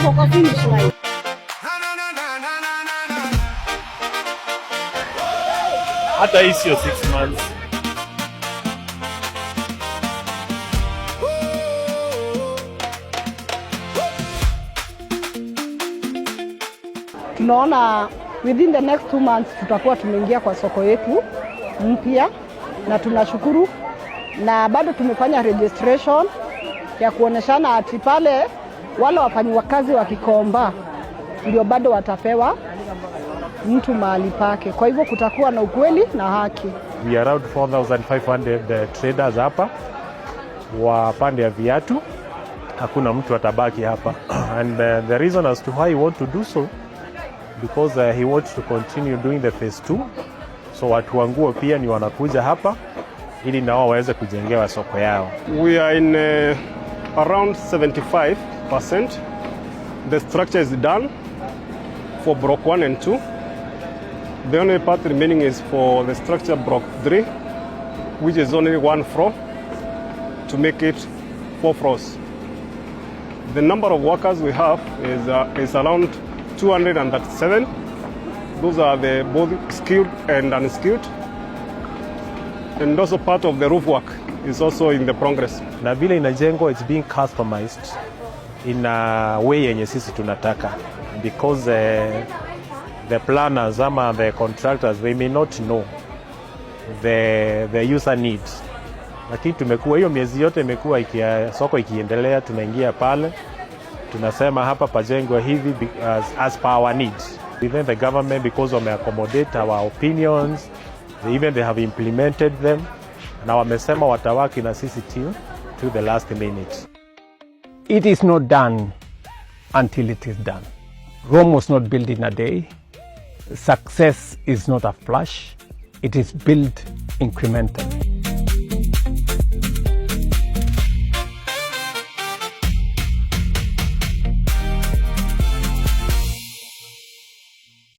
wako kwa finish line. Hata hii sio 6 months. Tunaona within the next 2 months tutakuwa tumeingia kwa soko yetu mpya, na tunashukuru, na bado tumefanya registration ya kuoneshana ati pale wale wafanyakazi wa Kikomba ndio bado watapewa mtu mahali pake. Kwa hivyo kutakuwa na ukweli na haki. We are around 4,500 traders hapa wa pande ya viatu. Hakuna mtu atabaki hapa. And the reason as to why he want to do so, because he wants to continue doing the phase 2. So watu wa nguo pia ni wanakuja hapa ili nao waweze kujengewa soko yao. We are in around 75%. The structure is done for block 1 and 2. The only part remaining is for the structure block 3, which is only 1 floor, to make it 4 floors. The number of workers we have is around 237. Those are the both skilled and unskilled. And also part of the roof work is also in the progress. Na vile inajengwa, it's being customized in a way yenye sisi tunataka, because the planners ama the contractors, they may not know the user needs. Lakini tumekuwa hiyo miezi yote imekuwa soko ikiendelea, tunaingia pale tunasema hapa pajengwa hivi as per our needs. Even the government, because wame accommodate our opinions, they have implemented them, na wamesema watawaki na sisi till the last minute. It is not done until it is done. Rome was not built in a day. Success is not a flash. It is built incrementally.